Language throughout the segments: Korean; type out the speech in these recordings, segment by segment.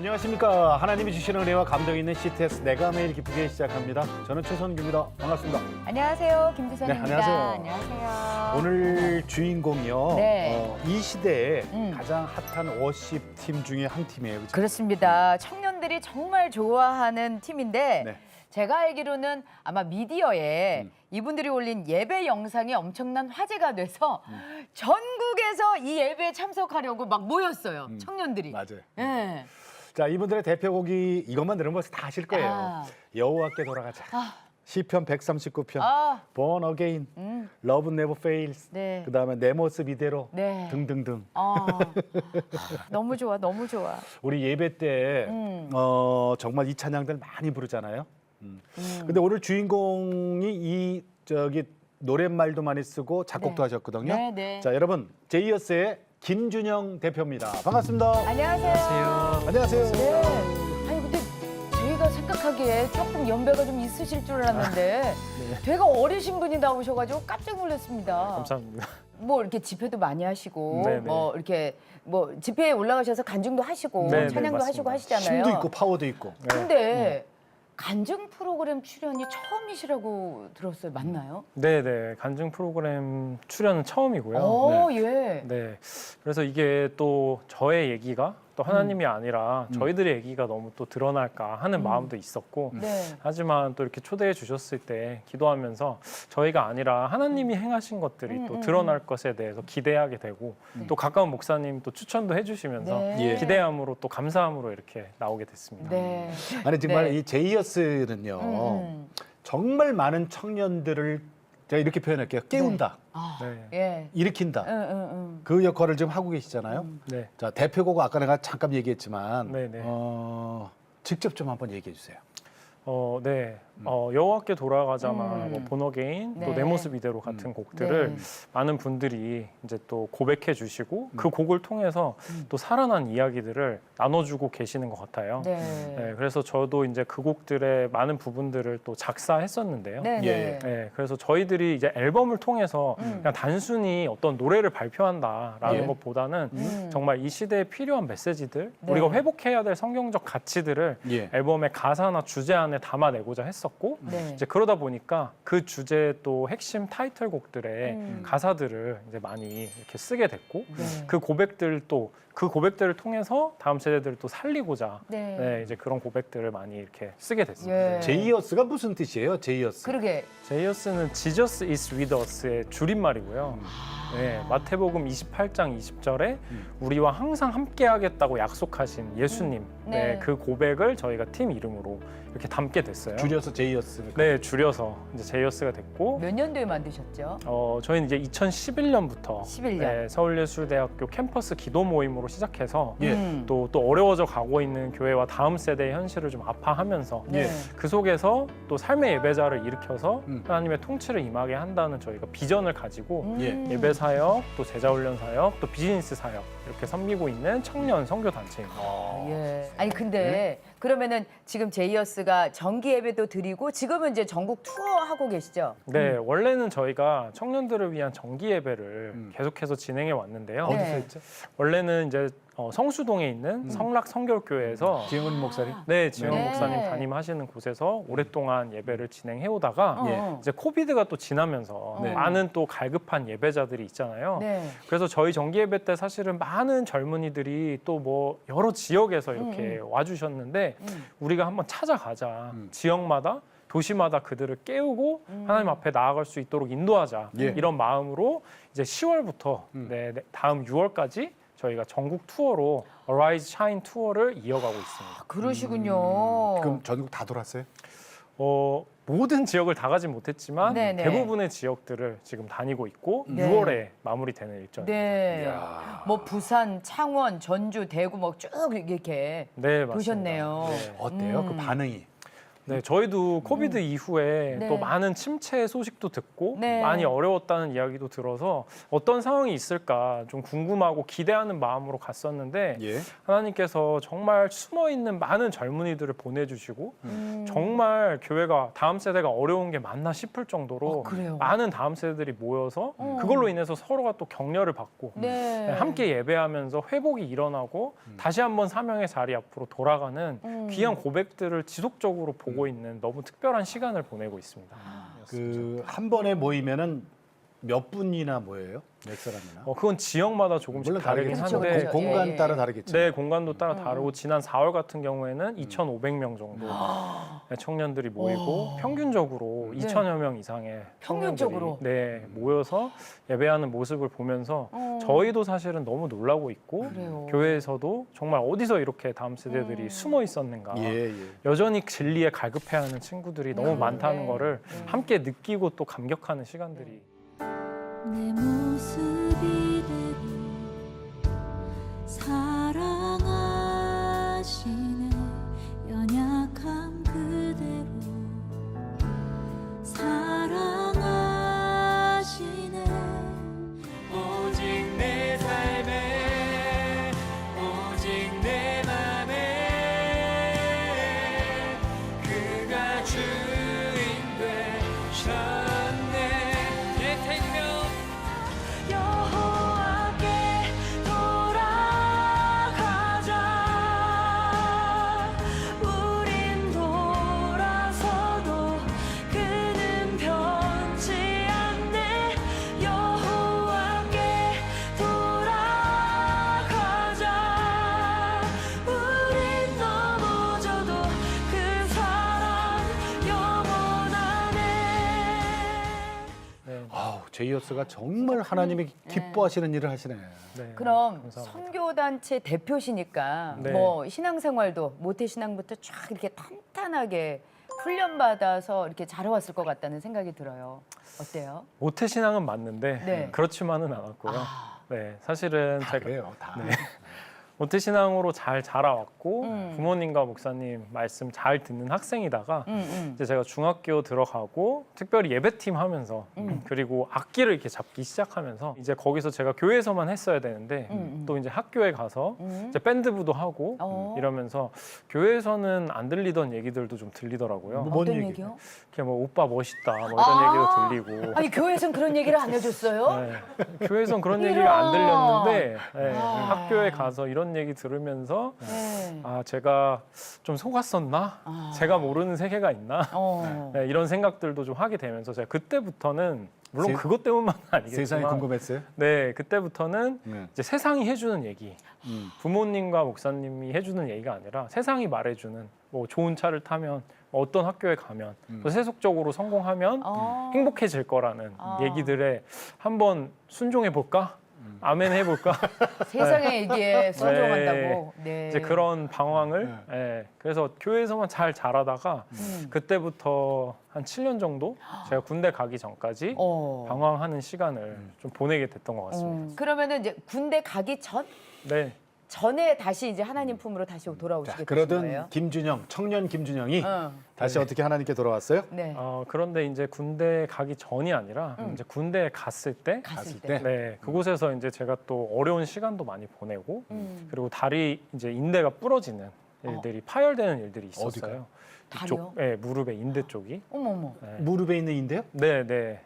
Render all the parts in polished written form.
안녕하십니까. 하나님이 주시는 은혜와 감동 있는 CTS 내가 매일 기쁘게 시작합니다. 저는 최선규입니다. 반갑습니다. 안녕하세요. 김지선입니다. 네, 안녕하세요. 안녕하세요. 오늘 주인공이요. 네. 이 시대에 가장 핫한 워십 팀 중에 한 팀이에요. 그렇죠? 그렇습니다. 청년들이 정말 좋아하는 팀인데 네. 제가 알기로는 아마 미디어에 이분들이 올린 예배 영상이 엄청난 화제가 돼서 전국에서 이 예배에 참석하려고 막 모였어요. 청년들이. 맞아요. 예. 자, 이분들의 대표곡이 이것만 들으면 벌써 다 아실 거예요. 아. 여호와께 돌아가자. 시편 139편, 아. Born Again, Love Never Fails, 네. 그다음에 내 모습 이대로 네. 등등등. 너무 좋아, 너무 좋아. 우리 예배 때 정말 이 찬양들 많이 부르잖아요. 근데 오늘 주인공이 이 노랫말도 많이 쓰고 작곡도 네. 하셨거든요. 네, 네. 자, 여러분 제이어스의 김준영 대표입니다. 반갑습니다. 안녕하세요. 안녕하세요. 네. 아니 근데 저희가 생각하기에 조금 연배가 좀 있으실 줄 알았는데 되게 어리신 분이 나오셔가지고 깜짝 놀랐습니다. 감사합니다. 뭐 이렇게 집회도 많이 하시고 네네. 뭐 이렇게 뭐 집회에 올라가셔서 간증도 하시고 네네, 찬양도 맞습니다. 하시고 하시잖아요. 힘도 있고 파워도 있고. 근데 간증 프로그램 출연이 처음이시라고 들었어요. 맞나요? 네네. 간증 프로그램 출연은 처음이고요. 오, 예. 네. 그래서 이게 또 저의 얘기가 또 하나님이 아니라 저희들의 얘기가 너무 또 드러날까 하는 마음도 있었고 네. 하지만 또 이렇게 초대해 주셨을 때 기도하면서 저희가 아니라 하나님이 행하신 것들이 또 드러날 것에 대해서 기대하게 되고 또 가까운 목사님 또 추천도 해주시면서 네. 예. 기대함으로 또 감사함으로 이렇게 나오게 됐습니다. 네. 아니 정말 네. 이 제이어스는요. 정말 많은 청년들을 제가 이렇게 표현할게요. 깨운다, 아, 네. 예. 일으킨다. 응. 그 역할을 지금 하고 계시잖아요. 네. 자, 대표곡 아까 내가 잠깐 얘기했지만 네네. 직접 좀 한번 얘기해 주세요. 네. 여호와께 돌아가자나 뭐 본어게인 네. 또 내 모습 이대로 같은 곡들을 많은 분들이 이제 또 고백해 주시고 그 곡을 통해서 또 살아난 이야기들을 나눠주고 계시는 것 같아요. 네. 네, 그래서 저도 이제 그 곡들의 많은 부분들을 또 작사했었는데요. 네. 예. 네, 그래서 저희들이 이제 앨범을 통해서 그냥 단순히 어떤 노래를 발표한다라는 예. 것보다는 정말 이 시대에 필요한 메시지들, 네. 우리가 회복해야 될 성경적 가치들을 예. 앨범의 가사나 주제 안에 담아내고자 했었고 네. 이제 그러다 보니까 그 주제의 또 핵심 타이틀곡들의 가사들을 이제 많이 이렇게 쓰게 됐고 네. 그 고백들을 통해서 다음 세대들을 또 살리고자 네. 이제 그런 고백들을 많이 이렇게 쓰게 됐습니다. 예. 제이어스가 무슨 뜻이에요? 제이어스. 그러게. 제이어스는 Jesus is with us의 줄임말이고요. 네, 마태복음 28장 20절에 우리와 항상 함께하겠다고 약속하신 예수님 네. 그 고백을 저희가 팀 이름으로 이렇게 담게 됐어요. 줄여서 제이어스. 네, 줄여서 이제 제이어스가 됐고 몇 년도에 만드셨죠? 저희는 이제 2011년부터 11년. 서울예술대학교 캠퍼스 기도 모임으로 시작해서 예. 또 어려워져 가고 있는 교회와 다음 세대의 현실을 좀 아파하면서 네. 그 속에서 또 삶의 예배자를 일으켜서 하나님의 통치를 임하게 한다는 저희가 비전을 가지고 예배 사역, 또 제자 훈련 사역, 또 비즈니스 사역 이렇게 섬기고 있는 청년 선교 단체입니다. 예. 아니 근데 그러면은 지금 제이어스가 정기 예배도 드리고 지금은 이제 전국 투어 하고 계시죠? 네, 원래는 저희가 청년들을 위한 정기 예배를 계속해서 진행해 왔는데요. 네. 어디서 했죠? 원래는 이제 성수동에 있는 성락 성결교회에서 지영은 목사님. 네, 지영 네. 목사님 담임하시는 곳에서 오랫동안 예배를 진행해 오다가 예. 이제 코비드가 또 지나면서 네. 많은 또 갈급한 예배자들이 있잖아요. 네. 그래서 저희 정기 예배 때 사실은 많은 젊은이들이 또 뭐 여러 지역에서 이렇게 와주셨는데 우리가 한번 찾아가자. 지역마다 도시마다 그들을 깨우고 하나님 앞에 나아갈 수 있도록 인도하자. 예. 이런 마음으로 이제 10월부터 다음 6월까지 저희가 전국 투어로 Arise Shine 투어를 이어가고 있습니다. 그러시군요. 그럼 전국 다 돌았어요? 모든 지역을 다 가진 못했지만 네네. 대부분의 지역들을 지금 다니고 있고 네. 6월에 마무리되는 일정입니다. 네. 이야. 뭐 부산, 창원, 전주, 대구 뭐 쭉 이렇게 네, 맞습니다. 보셨네요. 네. 어때요? 그 반응이? 네, 저희도 코비드 이후에 네. 또 많은 침체 소식도 듣고 네. 많이 어려웠다는 이야기도 들어서 어떤 상황이 있을까 좀 궁금하고 기대하는 마음으로 갔었는데 예. 하나님께서 정말 숨어 있는 많은 젊은이들을 보내주시고 정말 교회가 다음 세대가 어려운 게 맞나 싶을 정도로 그래요? 많은 다음 세대들이 모여서 그걸로 인해서 서로가 또 격려를 받고 네. 함께 예배하면서 회복이 일어나고 다시 한번 사명의 자리 앞으로 돌아가는 귀한 고백들을 지속적으로 보고 있는 너무 특별한 시간을 보내고 있습니다. 그 한 번에 모이면은 몇 분이나 모여요? 몇 사람이나? 그건 지역마다 조금씩 물론 다르긴 다르겠죠. 한데 한데 그렇죠. 공간 예, 예. 따라 다르겠죠. 네, 공간도 따라 다르고 지난 4월 같은 경우에는 2,500명 정도 청년들이 모이고 평균적으로 2,000여 명 이상의 평균적으로? 청년들이 네, 모여서 예배하는 모습을 보면서 저희도 사실은 너무 놀라고 있고 그래요. 교회에서도 정말 어디서 이렇게 다음 세대들이 숨어 있었는가 예, 예. 여전히 진리에 갈급해하는 친구들이 너무 많다는 네. 거를 함께 느끼고 또 감격하는 시간들이 내 모습 이대로 사랑하시네 연약함 그대로 사랑하시네 오직 내 삶에 오직 내 맘에 그가 주인 되셨네 내 생명 여호와께 돌아가자 우린 돌아서도 그는 변치 않네 여호와께 돌아가자 우린 넘어져도 그 사랑 영원하네 네. 아우, 제이어스가 정말 하나님이 기뻐하시는 일을 하시네. 네, 그럼 감사합니다. 선교단체 대표시니까 네. 뭐 신앙생활도 모태신앙부터 쫙 이렇게 탄탄하게 훈련받아서 이렇게 잘해왔을 것 같다는 생각이 들어요. 어때요? 모태신앙은 맞는데 네. 그렇지만은 않았고요. 네, 사실은 다 제가 그래요, 다. 모태신앙으로 잘 자라왔고 음. 부모님과 목사님 말씀 잘 듣는 학생이다가 음. 이제 제가 중학교 들어가고 특별히 예배팀 하면서 그리고 악기를 이렇게 잡기 시작하면서 이제 거기서 제가 교회에서만 했어야 되는데 또 이제 학교에 가서 이제 밴드부도 하고 어. 이러면서 교회에서는 안 들리던 얘기들도 좀 들리더라고요. 뭔 어떤 얘기예요? 얘기요? 이렇게 뭐 오빠 멋있다 뭐 이런 아. 얘기도 들리고 아니 교회에선 그런 얘기를 안 해줬어요? 네. 교회에선 그런 이런. 얘기가 안 들렸는데 네. 아. 학교에 가서 이런 얘기 들으면서 네. 아 제가 좀 속았었나? 제가 모르는 세계가 있나? 어. 네, 이런 생각들도 좀 하게 되면서 제가 그때부터는 물론 그것 때문만은 아니겠지만 세상이 궁금했어요? 네 그때부터는 네. 이제 세상이 해주는 얘기 부모님과 목사님이 해주는 얘기가 아니라 세상이 말해주는 뭐 좋은 차를 타면 어떤 학교에 가면 또 세속적으로 성공하면 어. 행복해질 거라는 아. 얘기들에 한번 순종해 볼까? 아멘 해볼까? 세상의 얘기에 순종한다고. 네. 이제 그런 방황을 예, 그래서 교회에서만 잘 자라다가 그때부터 한 7년 정도 제가 군대 가기 전까지 어. 방황하는 시간을 좀 보내게 됐던 것 같습니다. 그러면은 이제 군대 가기 네. 전에 다시 이제 하나님 품으로 다시 돌아오시게 자, 되신 그러던 거예요? 김준영, 청년 김준영이 어. 다시 어떻게 하나님께 돌아왔어요? 네. 그런데 이제 군대 가기 전이 아니라 이제 군대에 갔을 때 갔을 때. 때. 네, 그곳에서 이제 제가 또 어려운 시간도 많이 보내고 음. 그리고 다리 이제 인대가 부러지는 일들이 파열되는 일들이 있었어요. 어디가요? 다리요? 네, 무릎의 인대 쪽이. 어머머. 무릎에 있는 인데요? 네, 네.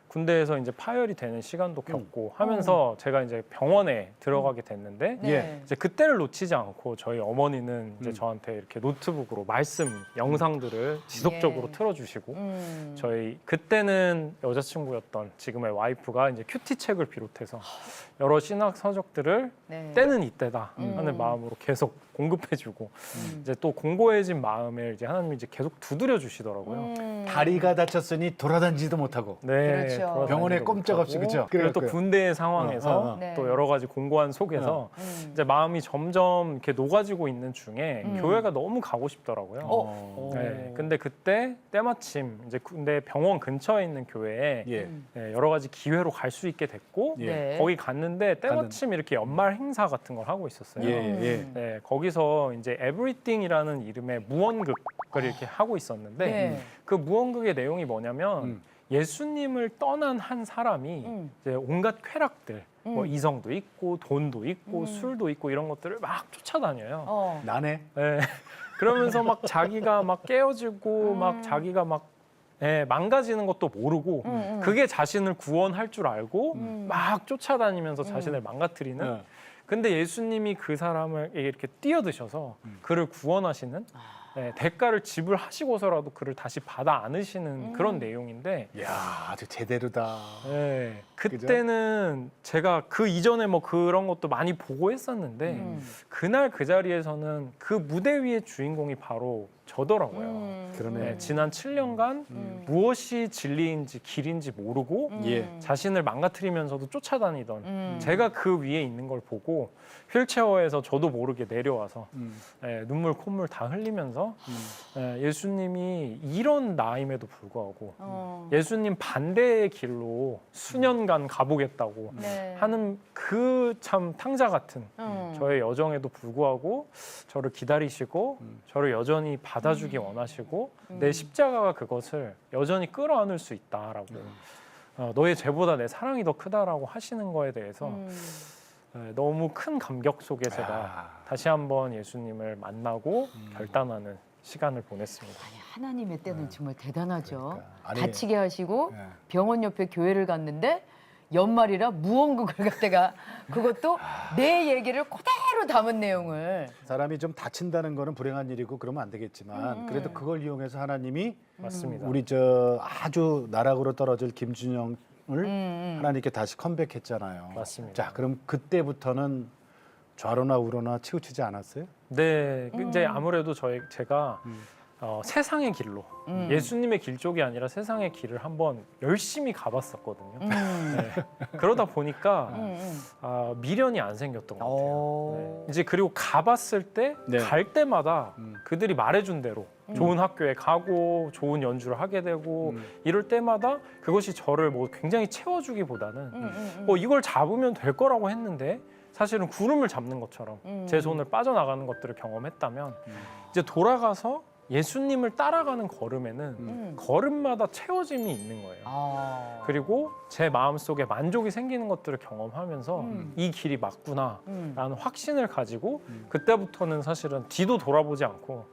군대에서 이제 파열이 되는 시간도 겪고 하면서 제가 이제 병원에 들어가게 됐는데 네. 예. 이제 그때를 놓치지 않고 저희 어머니는 이제 저한테 이렇게 노트북으로 말씀 영상들을 지속적으로 예. 틀어주시고 음. 저희 그때는 여자친구였던 지금의 와이프가 이제 큐티 책을 비롯해서 여러 신학 서적들을 네. 때는 이때다 하는 마음으로 계속 공급해주고 이제 또 공고해진 마음을 이제 하나님이 이제 계속 두드려 주시더라고요. 다리가 다쳤으니 돌아다니지도 못하고 네, 그렇죠. 돌아다니지도 병원에 꼼짝없이, 못하고. 그죠? 그리고 또 그럴 거예요. 군대의 상황에서 네. 또 여러 가지 공고한 속에서 이제 마음이 점점 이렇게 녹아지고 있는 중에 교회가 너무 가고 싶더라고요. 어. 네, 근데 그때 때마침 이제 군대 병원 근처에 있는 교회에 예. 네, 여러 가지 기회로 갈 수 있게 됐고 예. 네. 거기 갔는데 때마침 이렇게 연말 행사 같은 걸 하고 있었어요. 예, 예. 네, 거기서 이제 Everything이라는 이름의 무언극 그걸 이렇게 하고 있었는데 네. 그 무언극의 내용이 뭐냐면 예수님을 떠난 한 사람이 이제 온갖 쾌락들, 뭐 이성도 있고 돈도 있고 술도 있고 이런 것들을 막 쫓아다녀요. 나네. 네. 그러면서 막 자기가 막 깨어지고 막 자기가 막 망가지는 것도 모르고 그게 자신을 구원할 줄 알고 막 쫓아다니면서 자신을 망가뜨리는. 근데 예수님이 그 사람을 이렇게 뛰어드셔서 그를 구원하시는 대가를 지불하시고서라도 그를 다시 받아 안으시는 그런 내용인데 이야, 아주 제대로다. 그때는 제가 그 이전에 뭐 그런 것도 많이 보고 했었는데 그날 그 자리에서는 그 무대 위의 주인공이 바로 저더라고요. 그러네. 지난 7년간 무엇이 진리인지 길인지 모르고 예. 자신을 망가뜨리면서도 쫓아다니던 제가 그 위에 있는 걸 보고 휠체어에서 저도 모르게 내려와서 눈물 콧물 다 흘리면서 예수님이 이런 나임에도 불구하고 예수님 반대의 길로 수년간 가보겠다고 네. 하는 그 참 탕자 같은 저의 여정에도 불구하고 저를 기다리시고 저를 여전히 받아주기 원하시고 내 십자가가 그것을 여전히 끌어안을 수 있다라고 너의 죄보다 내 사랑이 더 크다라고 하시는 거에 대해서 너무 큰 감격 속에 제가 다시 한번 예수님을 만나고 결단하는 시간을 보냈습니다. 아니, 하나님의 때는 정말 대단하죠. 그러니까. 아니, 다치게 하시고 네. 병원 옆에 교회를 갔는데 연말이라 무언극을 갔다가 그것도 내 얘기를 그대로 담은 내용을. 사람이 좀 다친다는 거는 불행한 일이고 그러면 안 되겠지만 그래도 그걸 이용해서 하나님이 맞습니다. 우리 저 아주 나락으로 떨어질 김준영을 하나님께 다시 컴백했잖아요. 맞습니다. 자, 그럼 그때부터는 좌로나 우로나 치우치지 않았어요? 네, 이제 아무래도 제가 세상의 길로 예수님의 길 쪽이 아니라 세상의 길을 한번 열심히 가봤었거든요. 네. 그러다 보니까 미련이 안 생겼던 것 같아요. 네. 이제 그리고 가봤을 때 갈 네. 때마다 그들이 말해준 대로 좋은 학교에 가고 좋은 연주를 하게 되고 이럴 때마다 그것이 저를 뭐 굉장히 채워주기보다는 뭐 이걸 잡으면 될 거라고 했는데 사실은 구름을 잡는 것처럼 제 손을 빠져나가는 것들을 경험했다면 이제 돌아가서 예수님을 따라가는 걸음에는 걸음마다 채워짐이 있는 거예요. 그리고 제 마음속에 만족이 생기는 것들을 경험하면서 이 길이 맞구나라는 확신을 가지고 그때부터는 사실은 뒤도 돌아보지 않고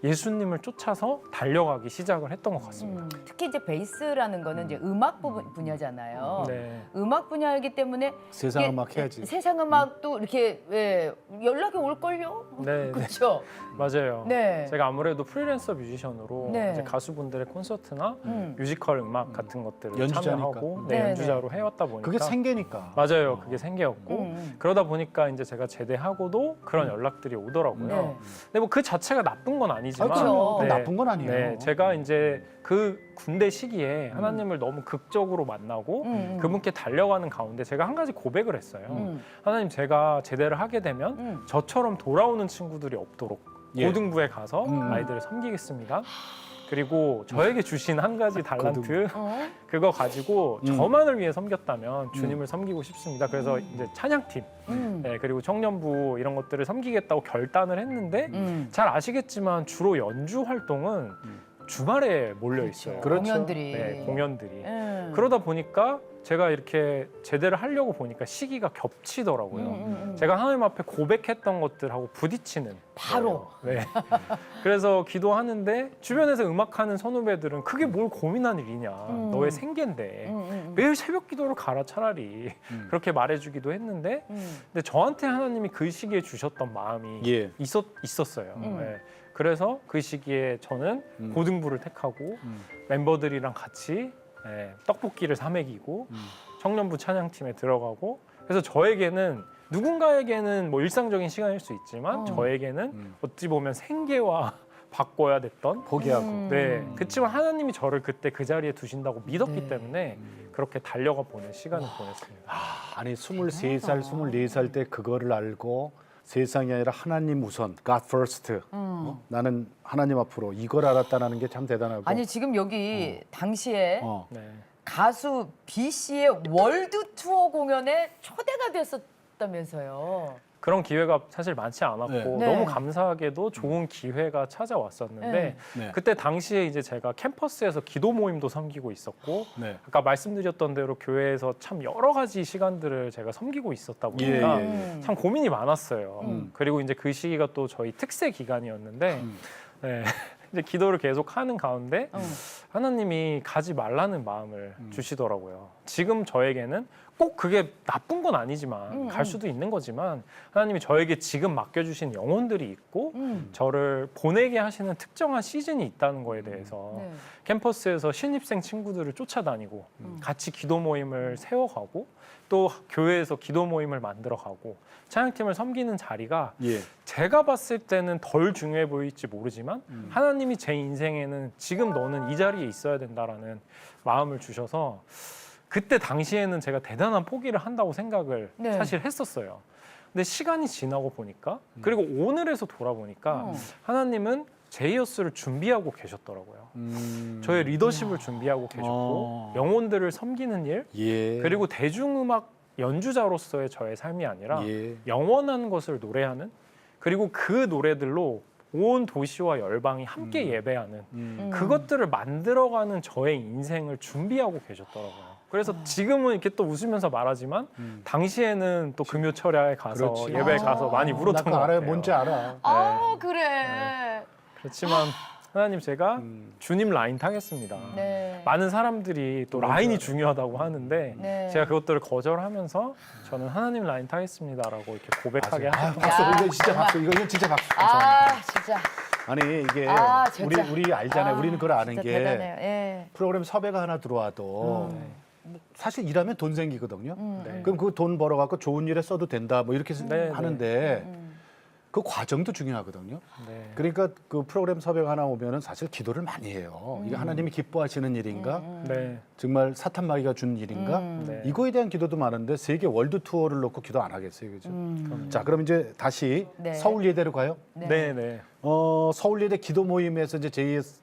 예수님을 쫓아서 달려가기 시작을 했던 것 같습니다. 특히 이제 베이스라는 거는 이제 음악 분야잖아요. 네. 음악 분야이기 때문에 세상 이게 음악 해야지. 세상 음악도 이렇게 연락이 올 걸요. 네, 네. 그렇죠. 맞아요. 네. 제가 아무래도 프리랜서 뮤지션으로 네. 이제 가수분들의 콘서트나 뮤지컬 음악 같은 것들을 연주자니까. 참여하고 네, 연주자로 해왔다 보니까 그게 생계니까. 맞아요. 그게 생계였고 그러다 보니까 이제 제가 제대하고도 그런 연락들이 오더라고요. 네. 근데 뭐 그 자체가 나쁜 건 아니지만 그렇죠. 그건 나쁜 건 아니에요. 네, 제가 이제 그 군대 시기에 하나님을 너무 극적으로 만나고 그분께 달려가는 가운데 제가 한 가지 고백을 했어요. 하나님, 제가 제대를 하게 되면 저처럼 돌아오는 친구들이 없도록 예. 고등부에 가서 아이들을 섬기겠습니다. 그리고 저에게 주신 한 가지 달란트 그거 가지고 저만을 위해 섬겼다면 주님을 섬기고 싶습니다. 그래서 이제 찬양팀 네, 그리고 청년부 이런 것들을 섬기겠다고 결단을 했는데 잘 아시겠지만 주로 연주 활동은 주말에 몰려 있어요. 그렇죠. 공연들이. 네, 공연들이. 그러다 보니까 제가 이렇게 제대를 하려고 보니까 시기가 겹치더라고요. 제가 하나님 앞에 고백했던 것들하고 부딪히는 바로. 거예요. 네. 그래서 기도하는데 주변에서 음악하는 선후배들은 그게 뭘 고민한 일이냐. 너의 생계인데 매일 새벽 기도를 가라 차라리. 그렇게 말해주기도 했는데 근데 저한테 하나님이 그 시기에 주셨던 마음이 예. 있었어요. 네. 그래서 그 시기에 저는 고등부를 택하고 멤버들이랑 같이 떡볶이를 사 먹이고 청년부 찬양팀에 들어가고 그래서 저에게는 누군가에게는 뭐 일상적인 시간일 수 있지만 저에게는 어찌 보면 생계와 바꿔야 됐던 포기하고. 네, 그렇지만 하나님이 저를 그때 그 자리에 두신다고 믿었기 때문에 그렇게 달려가 보는 시간을 보냈습니다. 아니 23살, 24살 때 그거를 알고 세상이 아니라 하나님 우선, God first. 나는 하나님 앞으로 이걸 알았다는 게 참 대단하고. 아니 지금 여기 당시에 네. 가수 B 씨의 월드 투어 공연에 초대가 됐었다면서요. 그런 기회가 사실 많지 않았고 네. 네. 너무 감사하게도 좋은 기회가 찾아왔었는데 네. 네. 그때 당시에 이제 제가 캠퍼스에서 기도 모임도 섬기고 있었고 네. 아까 말씀드렸던 대로 교회에서 참 여러 가지 시간들을 제가 섬기고 있었다 보니까 예, 예, 예. 참 고민이 많았어요. 그리고 이제 그 시기가 또 저희 특세 기간이었는데 네. 이제 기도를 계속 하는 가운데 하나님이 가지 말라는 마음을 주시더라고요. 지금 저에게는 꼭 그게 나쁜 건 아니지만 갈 수도 있는 거지만 하나님이 저에게 지금 맡겨주신 영혼들이 있고 저를 보내게 하시는 특정한 시즌이 있다는 거에 대해서 네. 캠퍼스에서 신입생 친구들을 쫓아다니고 같이 기도 모임을 세워가고 또 교회에서 기도 모임을 만들어가고 찬양팀을 섬기는 자리가 예. 제가 봤을 때는 덜 중요해 보일지 모르지만 하나님이 제 인생에는 지금 너는 이 자리에 있어야 된다라는 마음을 주셔서 그때 당시에는 제가 대단한 포기를 한다고 생각을 네. 사실 했었어요. 근데 시간이 지나고 보니까 그리고 오늘에서 돌아보니까 하나님은 제이어스를 준비하고 계셨더라고요. 저의 리더십을 준비하고 계셨고 영혼들을 섬기는 일 예. 그리고 대중음악 연주자로서의 저의 삶이 아니라 예. 영원한 것을 노래하는 그리고 그 노래들로 온 도시와 열방이 함께 예배하는 그것들을 만들어가는 저의 인생을 준비하고 계셨더라고요. 그래서 지금은 이렇게 또 웃으면서 말하지만 당시에는 또 금요철야에 가서 그렇지. 예배에 가서 많이 울었던 나 것 그거 알아요. 같아요. 뭔지 알아. 아 그래. 그렇지만 하나님 제가 주님 라인 타겠습니다. 네. 많은 사람들이 또 라인이 중요하다고 하는데 네. 제가 그것들을 거절하면서 저는 하나님 라인 타겠습니다라고 이렇게 고백하게 아, 하셨던 박수. 야, 이거 진짜 정말. 박수. 이거 진짜 박수. 감사합니다. 아 진짜. 아니 이게 아, 진짜. 우리 알잖아요. 아, 우리는 그걸 아는 진짜 게 대단해요. 예. 프로그램 섭외가 하나 들어와도 사실 일하면 돈 생기거든요. 네. 그럼 그 돈 벌어갖고 좋은 일에 써도 된다. 뭐 이렇게 네, 하는데 그 과정도 중요하거든요. 네. 그러니까 그 프로그램 섭외가 하나 오면은 사실 기도를 많이 해요. 이게 하나님이 기뻐하시는 일인가? 네. 정말 사탄 마귀가 준 일인가? 네. 이거에 대한 기도도 많은데 세계 월드 투어를 놓고 기도 안 하겠어요, 그죠? 자, 그럼 이제 다시 네. 서울 예대로 가요. 네, 네. 서울 예대 기도 모임에서 이제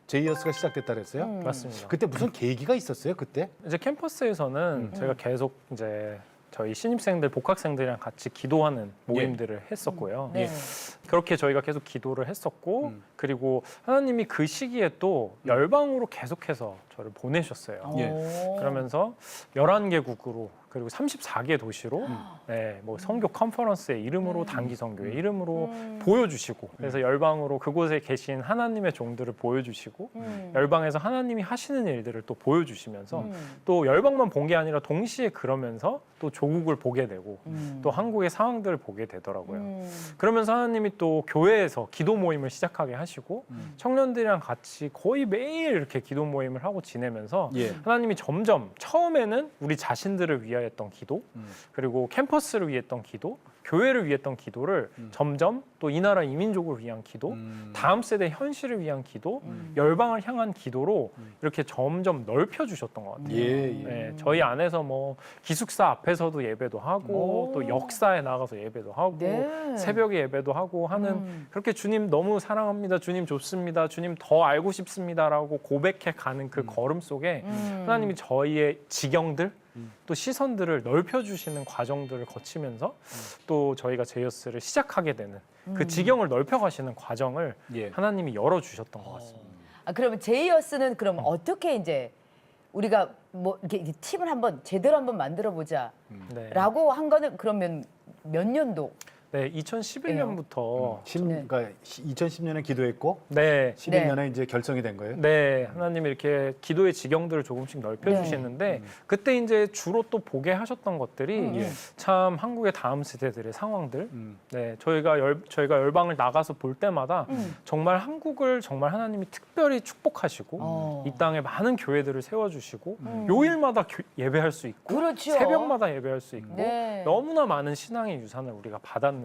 제이어스가 시작됐다 그랬어요. 맞습니다. 그때 무슨 계기가 있었어요, 그때? 이제 캠퍼스에서는 제가 계속 이제 저희 신입생들, 복학생들이랑 같이 기도하는 모임들을 했었고요. 네. 그렇게 저희가 계속 기도를 했었고 그리고 하나님이 그 시기에 또 열방으로 계속해서 저를 보내셨어요. 예. 오. 그러면서 11개국으로 그리고 34개 도시로 네, 뭐 선교 컨퍼런스의 이름으로 단기 선교의 이름으로 보여주시고 그래서 열방으로 그곳에 계신 하나님의 종들을 보여주시고 열방에서 하나님이 하시는 일들을 또 보여주시면서 또 열방만 본 게 아니라 동시에 그러면서 또 조국을 보게 되고 또 한국의 상황들을 보게 되더라고요. 그러면서 하나님이 또 교회에서 기도 모임을 시작하게 하시고 청년들이랑 같이 거의 매일 이렇게 기도 모임을 하고 지내면서 예. 하나님이 점점 처음에는 우리 자신들을 위하였던 기도 그리고 캠퍼스를 위했던 기도 교회를 위했던 기도를 점점 또 이 나라 이민족을 위한 기도 다음 세대 현실을 위한 기도 열방을 향한 기도로 이렇게 점점 넓혀 주셨던 것 같아요. 예, 예. 네, 저희 안에서 뭐 기숙사 앞에서도 예배도 하고 오. 또 역사에 나가서 예배도 하고 네. 새벽에 예배도 하고 하는 그렇게 주님 너무 사랑합니다. 주님 좋습니다. 주님 더 알고 싶습니다라고 고백해 가는 그 걸음 속에 하나님이 저희의 지경들 또 시선들을 넓혀주시는 과정들을 거치면서 또 저희가 제이어스를 시작하게 되는 그 지경을 넓혀가시는 과정을 예. 하나님이 열어주셨던 것 같습니다. 아, 그러면 제이어스는 그럼 어떻게 이제 우리가 뭐 이렇게 팀을 한번 제대로 한번 만들어 보자라고 네. 한 거는 그러면 몇 년도? 네, 2011년부터 그러니까 2010년에 기도했고 네, 11년에 이제 결성이 된 거예요. 네, 하나님이 이렇게 기도의 지경들을 조금씩 넓혀주시는데 그때 이제 주로 또 보게 하셨던 것들이 예. 참 한국의 다음 세대들의 상황들, 네, 저희가 열방을 나가서 볼 때마다 정말 한국을 정말 하나님이 특별히 축복하시고 이 땅에 많은 교회들을 세워주시고 요일마다 예배할 수 있고 그렇죠. 새벽마다 예배할 수 있고 네. 너무나 많은 신앙의 유산을 우리가 받았는데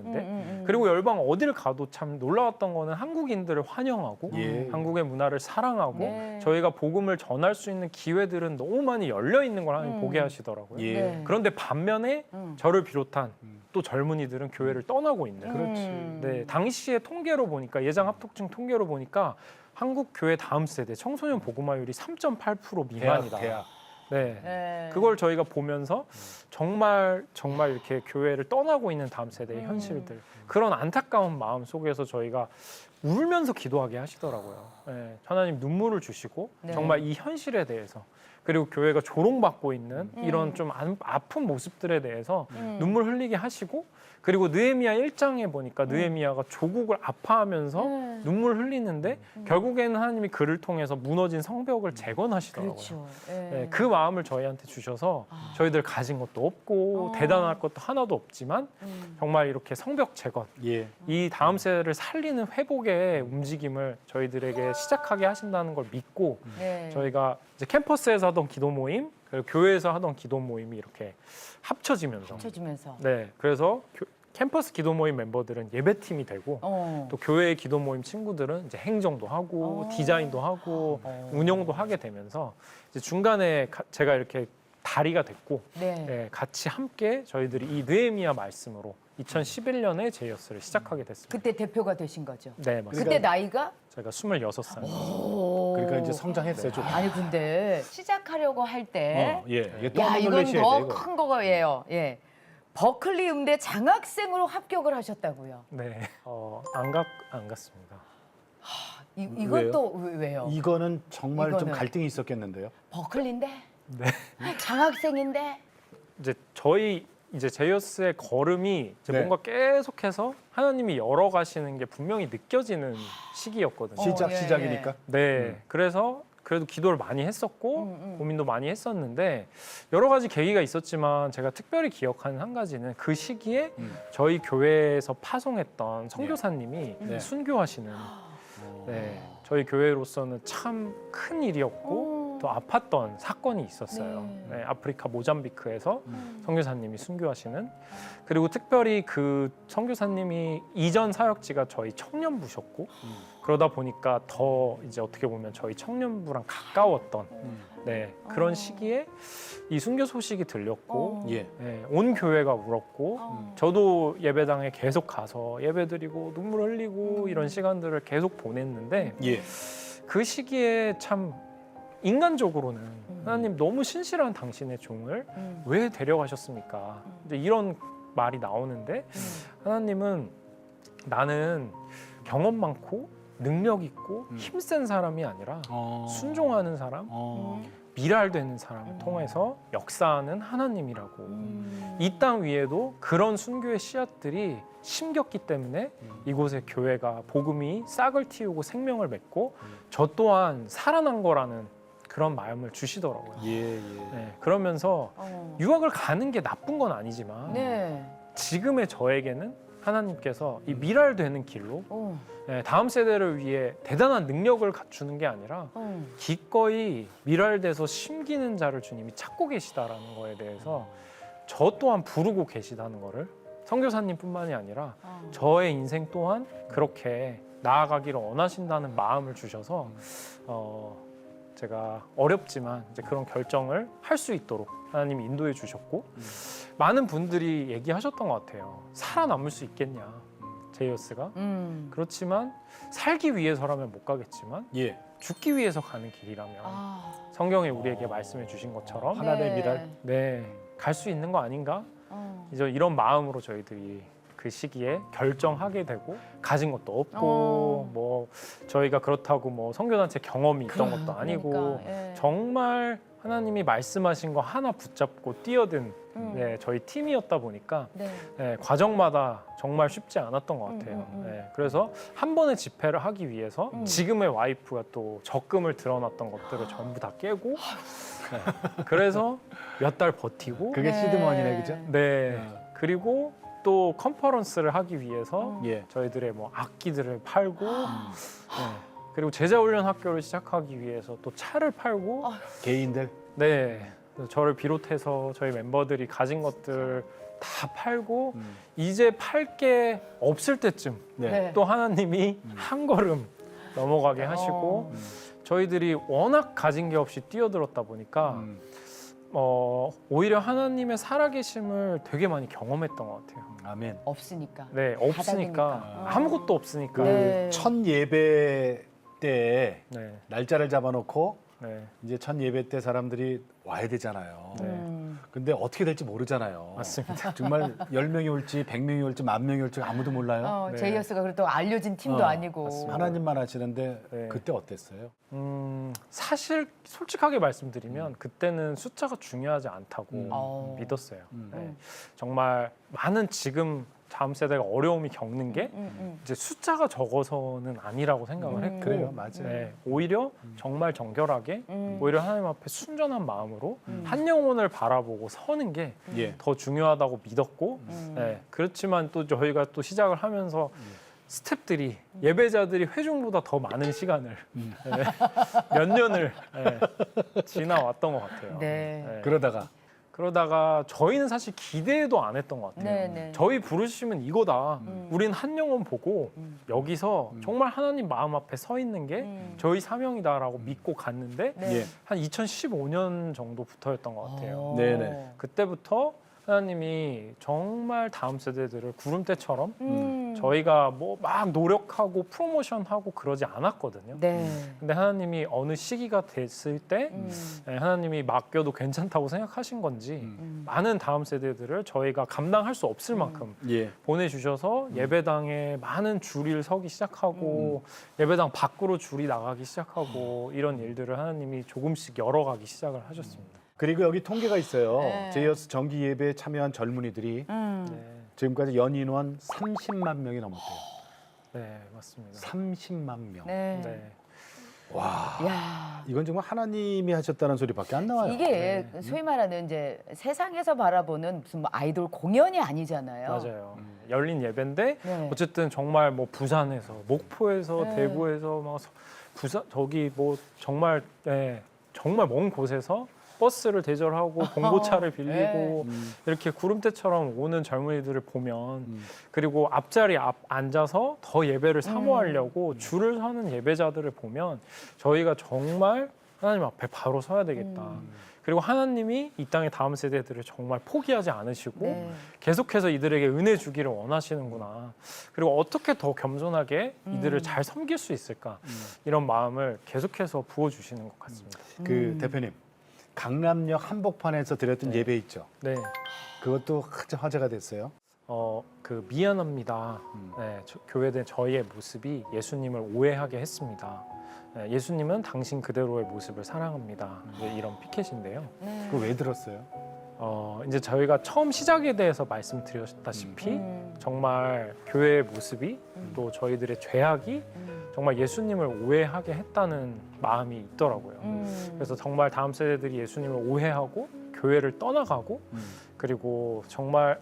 그리고 열방 어디를 가도 참 놀라웠던 거는 한국인들을 환영하고 예. 한국의 문화를 사랑하고 네. 저희가 복음을 전할 수 있는 기회들은 너무 많이 열려 있는 걸 하나님 보게 하시더라고요. 예. 네. 그런데 반면에 저를 비롯한 또 젊은이들은 교회를 떠나고 있는. 그렇지. 네, 당시의 통계로 보니까 예장 합격증 통계로 보니까 한국 교회 다음 세대 청소년 복음화율이 3.8% 미만이다. 대학. 네. 네. 그걸 저희가 보면서 정말 이렇게 교회를 떠나고 있는 다음 세대의 현실들, 그런 안타까운 마음 속에서 저희가 울면서 기도하게 하시더라고요. 네. 하나님 눈물을 주시고 네. 정말 이 현실에 대해서, 그리고 교회가 조롱받고 있는 이런 좀 아픈 모습들에 대해서 눈물 흘리게 하시고, 그리고 느헤미야 1장에 보니까 느헤미야가 조국을 아파하면서 눈물 흘리는데 결국에는 하나님이 그를 통해서 무너진 성벽을 재건하시더라고요. 그렇죠. 네, 그 마음을 저희한테 주셔서 저희들 가진 것도 없고 대단할 것도 하나도 없지만 정말 이렇게 성벽 재건, 예. 이 다음 세대를 살리는 회복의 움직임을 저희들에게 시작하게 하신다는 걸 믿고 네. 저희가 이제 캠퍼스에서 하던 기도 모임, 그리고 교회에서 하던 기도 모임이 이렇게 합쳐지면서 쳐주면서. 네, 그래서 캠퍼스 기도 모임 멤버들은 예배팀이 되고 또 교회의 기도 모임 친구들은 이제 행정도 하고 디자인도 하고 운영도 하게 되면서 이제 중간에 제가 이렇게 다리가 됐고 네. 네, 같이 함께 저희들이 이 느헤미야 말씀으로 2011년에 제이어스를 시작하게 됐습니다. 그때 대표가 되신 거죠. 네, 맞습니다. 그때 나이가? 제가 26살. 그러니까 이제 성장했어요. 좀. 아니 근데 시작하려고 할 때 예. 이게 또 야, 한번 이건 놀라셔야 더 돼요. 큰 거예요. 예. 버클리 음대 장학생으로 합격을 하셨다고요. 네, 안 갔습니다. 이건 또 왜요? 이거는 정말 좀 이거는. 갈등이 있었겠는데요. 버클리인데? 네. 장학생인데? 이제 저희 이제 제이어스의 걸음이 이제 네. 뭔가 계속해서 하나님이 열어가시는 게 분명히 느껴지는 시기였거든요. 예, 시작이니까. 네, 그래서 그래도 기도를 많이 했었고 고민도 많이 했었는데 여러 가지 계기가 있었지만 제가 특별히 기억하는 한 가지는 그 시기에 저희 교회에서 파송했던 선교사님이 네. 순교하시는 네, 저희 교회로서는 참 큰 일이었고 또 아팠던 사건이 있었어요. 네. 네, 아프리카 모잠비크에서 선교사님이 순교하시는, 그리고 특별히 그 선교사님이 이전 사역지가 저희 청년부셨고 그러다 보니까 더 이제 어떻게 보면 저희 청년부랑 가까웠던 네, 그런 시기에 이 순교 소식이 들렸고 예. 네, 온 교회가 울었고 저도 예배당에 계속 가서 예배드리고 눈물 흘리고 이런 시간들을 계속 보냈는데 예. 그 시기에 참 인간적으로는 하나님 너무 신실한 당신의 종을 왜 데려가셨습니까? 이제 이런 말이 나오는데 하나님은 나는 경험 많고 능력 있고 힘센 사람이 아니라 순종하는 사람, 미랄되는 사람을 통해서 역사하는 하나님이라고. 이 땅 위에도 그런 순교의 씨앗들이 심겼기 때문에 이곳에 교회가 복음이 싹을 틔우고 생명을 맺고 저 또한 살아난 거라는 그런 마음을 주시더라고요. 예. 네, 그러면서 유학을 가는 게 나쁜 건 아니지만 네. 지금의 저에게는 하나님께서 이 미랄되는 길로 네, 다음 세대를 위해 대단한 능력을 갖추는 게 아니라 기꺼이 미랄돼서 심기는 자를 주님이 찾고 계시다라는 거에 대해서 저 또한 부르고 계시다는 거를 선교사님뿐만이 아니라 저의 인생 또한 그렇게 나아가기를 원하신다는 마음을 주셔서 제가 어렵지만 이제 그런 결정을 할 수 있도록 하나님이 인도해 주셨고 많은 분들이 얘기하셨던 것 같아요. 살아남을 수 있겠냐, 제이어스가. 그렇지만 살기 위해서라면 못 가겠지만 예. 죽기 위해서 가는 길이라면 성경에 우리에게 말씀해 주신 것처럼 하나님의 미랄. 네, 갈 수 있는 거 아닌가? 이제 이런 마음으로 저희들이 그 시기에 결정하게 되고 가진 것도 없고 뭐 저희가 그렇다고 뭐 선교단체 경험이 있던 것도 아니고 그러니까, 예. 정말 하나님이 말씀하신 거 하나 붙잡고 뛰어든 네, 저희 팀이었다 보니까 네. 네, 과정마다 정말 쉽지 않았던 것 같아요. 네, 그래서 한 번의 집회를 하기 위해서 지금의 와이프가 또 적금을 들어놨던 것들을 전부 다 깨고 네, 그래서 몇 달 버티고 그게 네. 시드머니네, 그죠? 네, 그리고 또 컨퍼런스를 하기 위해서 예. 저희들의 뭐 악기들을 팔고 네, 그리고 제자훈련 학교를 시작하기 위해서 또 차를 팔고 개인들. 네, 그래서 저를 비롯해서 저희 멤버들이 가진 것들 다 팔고 이제 팔 게 없을 때쯤 네. 네. 또 하나님이 한 걸음 넘어가게 하시고 저희들이 워낙 가진 게 없이 뛰어들었다 보니까 오히려 하나님의 살아계심을 되게 많이 경험했던 것 같아요. 아멘. 없으니까. 네, 없으니까 바닥이니까. 아무것도 없으니까. 그 네. 첫 예배 때 네, 날짜를 잡아놓고 네. 이제 첫 예배 때 사람들이 와야 되잖아요. 네. 근데 어떻게 될지 모르잖아요. 맞습니다. 정말 10명이 올지 100명이 올지 10,000명이 올지 아무도 몰라요. 네. 제이어스가 그래도 알려진 팀도 어, 아니고. 하나님만 하시는데 네. 그때 어땠어요? 사실 솔직하게 말씀드리면 그때는 숫자가 중요하지 않다고 어. 믿었어요. 네. 정말 많은 지금 다음 세대가 어려움이 겪는 게 이제 숫자가 적어서는 아니라고 생각을 했고 그래요, 맞아요. 네, 오히려 정말 정결하게 오히려 하나님 앞에 순전한 마음으로 한 영혼을 바라보고 서는 게 더 예. 중요하다고 믿었고 네, 그렇지만 또 저희가 또 시작을 하면서 스태프들이 예배자들이 회중보다 더 많은 시간을 네, 몇 년을 지나왔던 것 같아요. 네. 그러다가 저희는 사실 기대도 안 했던 것 같아요. 네, 네. 저희 부르시면 이거다. 우린 한 영혼 보고 여기서 정말 하나님 마음 앞에 서 있는 게 저희 사명이다라고 믿고 갔는데 네. 예. 한 2015년 정도부터였던 것 같아요. 어. 네네. 그때부터 하나님이 정말 다음 세대들을 구름대처럼 저희가 저희가 뭐 막 노력하고 프로모션하고 그러지 않았거든요. 네. 근데 하나님이 어느 시기가 됐을 때 하나님이 맡겨도 괜찮다고 생각하신 건지 많은 다음 세대들을 저희가 감당할 수 없을 만큼 예. 보내주셔서 예배당에 많은 줄을 서기 시작하고 예배당 밖으로 줄이 나가기 시작하고 이런 일들을 하나님이 조금씩 열어가기 시작을 하셨습니다. 그리고 여기 통계가 있어요. 네. 제이어스 정기 예배에 참여한 젊은이들이 네, 지금까지 연인원 30만 명이 넘었대요. 네 맞습니다. 30만 명. 네. 네. 와, 야. 이건 정말 하나님이 하셨다는 소리밖에 안 나와요. 이게 소위 말하는 이제 세상에서 바라보는 무슨 뭐 아이돌 공연이 아니잖아요. 맞아요. 열린 예배인데 네. 어쨌든 정말 뭐 부산에서 목포에서 네. 대구에서 막 부산 저기 뭐 정말 정말 먼 곳에서 버스를 대절하고 봉고차를 빌리고 이렇게 구름대처럼 오는 젊은이들을 보면 그리고 앞자리 앞 앉아서 더 예배를 사모하려고 줄을 서는 예배자들을 보면 저희가 정말 하나님 앞에 바로 서야 되겠다. 그리고 하나님이 이 땅의 다음 세대들을 정말 포기하지 않으시고 네. 계속해서 이들에게 은혜 주기를 원하시는구나. 그리고 어떻게 더 겸손하게 이들을 잘 섬길 수 있을까. 이런 마음을 계속해서 부어주시는 것 같습니다. 그 대표님, 강남역 한복판에서 드렸던 네. 예배 있죠. 네. 그것도 화제가 됐어요. 그 미안합니다. 네, 교회된 저희의 모습이 예수님을 오해하게 했습니다. 네, 예수님은 당신 그대로의 모습을 사랑합니다. 이제 이런 피켓인데요. 네. 그거 왜 들었어요? 이제 저희가 처음 시작에 대해서 말씀드렸다시피 정말 교회의 모습이 또 저희들의 죄악이 정말 예수님을 오해하게 했다는 마음이 있더라고요. 그래서 정말 다음 세대들이 예수님을 오해하고 교회를 떠나가고 그리고 정말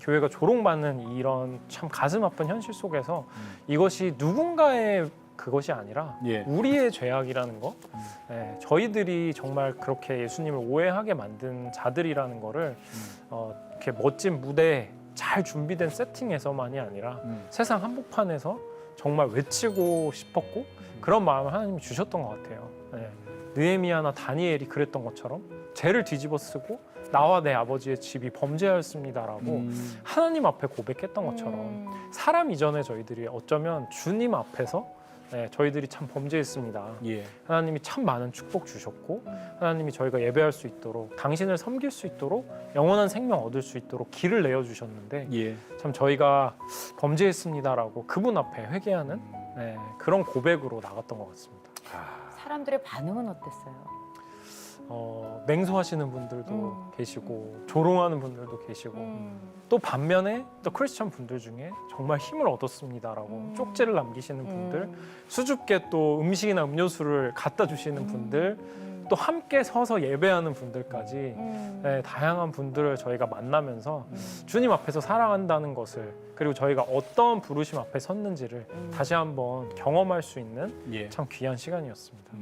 교회가 조롱받는 이런 참 가슴 아픈 현실 속에서 이것이 누군가의 그것이 아니라 예. 우리의 죄악이라는 거 저희들이 정말 그렇게 예수님을 오해하게 만든 자들이라는 거를 이렇게 멋진 무대에 잘 준비된 세팅에서만이 아니라 세상 한복판에서 정말 외치고 싶었고 그런 마음을 하나님이 주셨던 것 같아요. 느헤미야나 다니엘이 그랬던 것처럼 죄를 뒤집어 쓰고 나와 내 아버지의 집이 범죄하였습니다라고 하나님 앞에 고백했던 것처럼 사람 이전에 저희들이 어쩌면 주님 앞에서 저희들이 참 범죄했습니다. 예. 하나님이 참 많은 축복 주셨고 하나님이 저희가 예배할 수 있도록 당신을 섬길 수 있도록 영원한 생명 얻을 수 있도록 길을 내어주셨는데 예. 참 저희가 범죄했습니다라고 그분 앞에 회개하는 그런 고백으로 나갔던 것 같습니다. 사람들의 반응은 어땠어요? 맹소하시는 분들도 계시고 조롱하는 분들도 계시고 또 반면에 또 크리스천 분들 중에 정말 힘을 얻었습니다라고 쪽지를 남기시는 분들 수줍게 또 음식이나 음료수를 갖다 주시는 분들 또 함께 서서 예배하는 분들까지 다양한 분들을 저희가 만나면서 주님 앞에서 살아간다는 것을 그리고 저희가 어떤 부르심 앞에 섰는지를 다시 한번 경험할 수 있는 예. 참 귀한 시간이었습니다.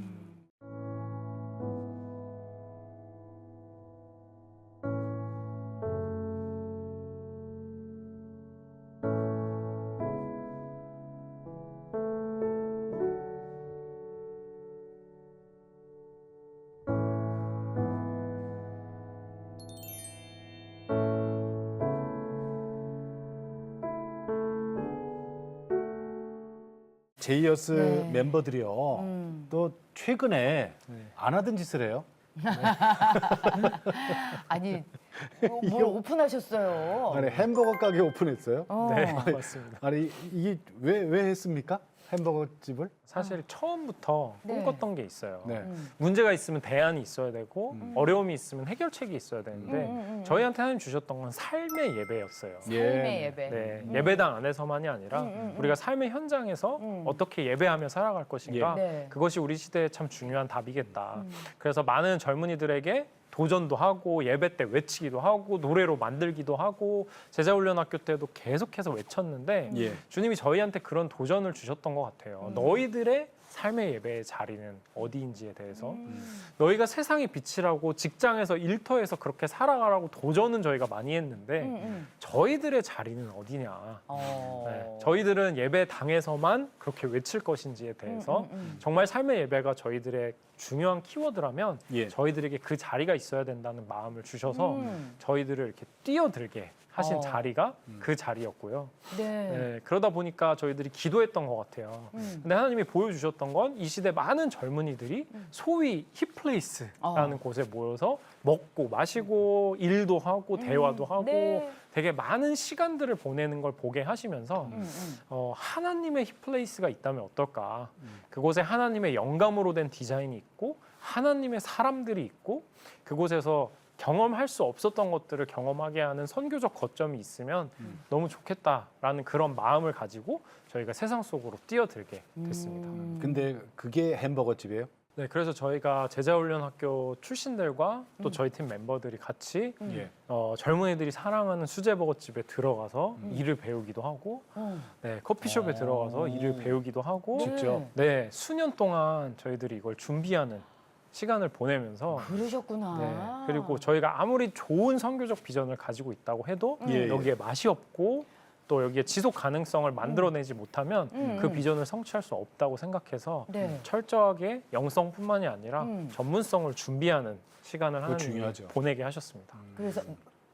제이어스 네. 멤버들이요. 또 최근에 네. 안 하던 짓을 해요. 아니 뭘 오픈하셨어요? 아니 햄버거 가게 오픈했어요. 네, 맞습니다. 아니 이게 왜 했습니까? 햄버거 집을? 사실 처음부터 네. 꿈꿨던 게 있어요. 네. 문제가 있으면 대안이 있어야 되고 어려움이 있으면 해결책이 있어야 되는데 저희한테 하나님 주셨던 건 삶의 예배였어요. 삶의 예배. 네, 예배당 안에서만이 아니라 우리가 삶의 현장에서 어떻게 예배하며 살아갈 것인가 네. 그것이 우리 시대에 참 중요한 답이겠다. 그래서 많은 젊은이들에게 도전도 하고 예배 때 외치기도 하고 노래로 만들기도 하고 제자훈련학교 때도 계속해서 외쳤는데 예. 주님이 저희한테 그런 도전을 주셨던 것 같아요. 너희들의 삶의 예배의 자리는 어디인지에 대해서 너희가 세상의 빛이라고 직장에서 일터에서 그렇게 살아가라고 도전은 저희가 많이 했는데 저희들의 자리는 어디냐. 네, 저희들은 예배당에서만 그렇게 외칠 것인지에 대해서 정말 삶의 예배가 저희들의 중요한 키워드라면 예. 저희들에게 그 자리가 있어야 된다는 마음을 주셔서 저희들을 이렇게 뛰어들게 하신 자리가 그 자리였고요. 네. 네, 그러다 보니까 저희들이 기도했던 것 같아요. 근데 하나님이 보여주셨던 건 이 시대 많은 젊은이들이 소위 힙플레이스라는 곳에 모여서 먹고 마시고 일도 하고 대화도 하고 네. 되게 많은 시간들을 보내는 걸 보게 하시면서 하나님의 힙플레이스가 있다면 어떨까? 그곳에 하나님의 영감으로 된 디자인이 있고 하나님의 사람들이 있고 그곳에서 경험할 수 없었던 것들을 경험하게 하는 선교적 거점이 있으면 너무 좋겠다라는 그런 마음을 가지고 저희가 세상 속으로 뛰어들게 됐습니다. 근데 그게 햄버거 집이에요? 네, 그래서 저희가 제자훈련학교 출신들과 또 저희 팀 멤버들이 같이 예. 젊은이들이 사랑하는 수제버거집에 들어가서 일을 배우기도 하고 네, 커피숍에 들어가서 일을 배우기도 하고 직접? 네, 수년 동안 저희들이 이걸 준비하는 시간을 보내면서 그러셨구나. 네, 그리고 저희가 아무리 좋은 선교적 비전을 가지고 있다고 해도 예, 여기에 맛이 없고 또 여기에 지속 가능성을 만들어내지 못하면 그 비전을 성취할 수 없다고 생각해서 네. 철저하게 영성뿐만이 아니라 전문성을 준비하는 시간을 하나님이 중요하죠. 보내게 하셨습니다. 그래서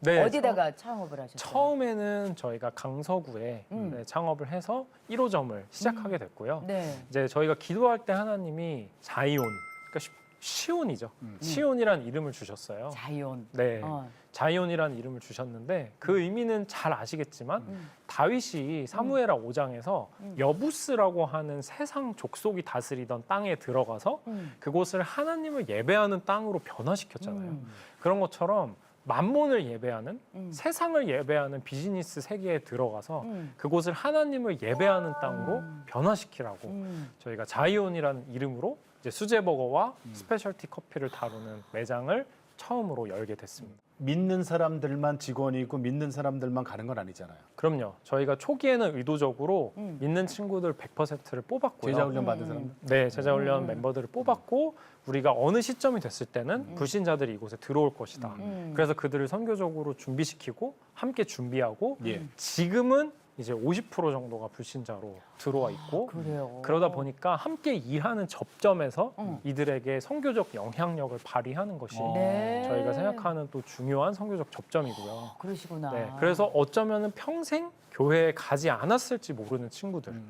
네, 어디다가 창업을 하셨어요? 처음에는 저희가 강서구에 네, 창업을 해서 1호점을 시작하게 됐고요. 네. 이제 저희가 기도할 때 하나님이 자이온, 그러니까 시온이죠. 시온이라는 이름을 주셨어요. 자이온. 네, 어. 자이온이라는 이름을 주셨는데 그 의미는 잘 아시겠지만 다윗이 사무엘하 5장에서 여부스라고 하는 세상 족속이 다스리던 땅에 들어가서 그곳을 하나님을 예배하는 땅으로 변화시켰잖아요. 그런 것처럼 만몬을 예배하는 세상을 예배하는 비즈니스 세계에 들어가서 그곳을 하나님을 예배하는 땅으로 변화시키라고 저희가 자이온이라는 이름으로 이제 수제버거와 스페셜티 커피를 다루는 매장을 처음으로 열게 됐습니다. 믿는 사람들만 직원이고 믿는 사람들만 가는 건 아니잖아요. 그럼요. 저희가 초기에는 의도적으로 믿는 친구들 100%를 뽑았고요. 제자훈련 받은 사람. 네, 제자훈련 멤버들을 뽑았고 우리가 어느 시점이 됐을 때는 불신자들이 이곳에 들어올 것이다. 그래서 그들을 선교적으로 준비시키고 함께 준비하고 예. 지금은 이제 50% 정도가 불신자로 들어와 있고 그래요. 그러다 보니까 함께 일하는 접점에서 이들에게 선교적 영향력을 발휘하는 것이 네. 저희가 생각하는 또 중요한 선교적 접점이고요. 그러시구나. 네, 그래서 어쩌면은 평생 교회에 가지 않았을지 모르는 친구들.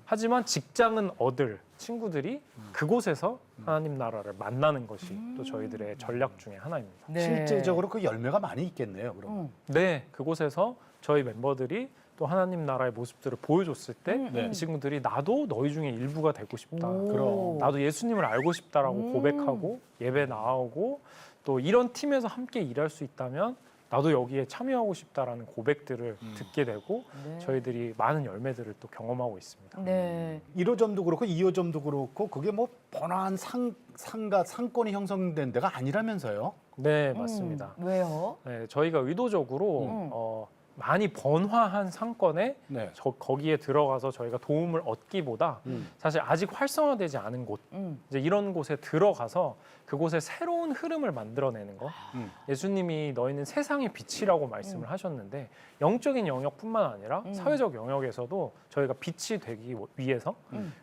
하지만 직장은 얻을 친구들이 그곳에서 하나님 나라를 만나는 것이 또 저희들의 전략 중에 하나입니다. 네. 실제적으로 그 열매가 많이 있겠네요. 그럼. 네, 그곳에서 저희 멤버들이 또 하나님 나라의 모습들을 보여줬을 때 이 네. 친구들이 나도 너희 중에 일부가 되고 싶다. 오. 그럼. 나도 예수님을 알고 싶다라고 고백하고 예배 나오고 또 이런 팀에서 함께 일할 수 있다면 나도 여기에 참여하고 싶다라는 고백들을 듣게 되고 네. 저희들이 많은 열매들을 또 경험하고 있습니다. 네. 1호점도 그렇고 2호점도 그렇고 그게 뭐 번화한 상권이 형성된 데가 아니라면서요. 네, 맞습니다. 왜요? 네, 저희가 의도적으로 많이 번화한 상권에 네. 거기에 들어가서 저희가 도움을 얻기보다 사실 아직 활성화되지 않은 곳 이제 이런 곳에 들어가서 그곳에 새로운 흐름을 만들어내는 거. 예수님이 너희는 세상의 빛이라고 말씀을 하셨는데 영적인 영역뿐만 아니라 사회적 영역에서도 저희가 빛이 되기 위해서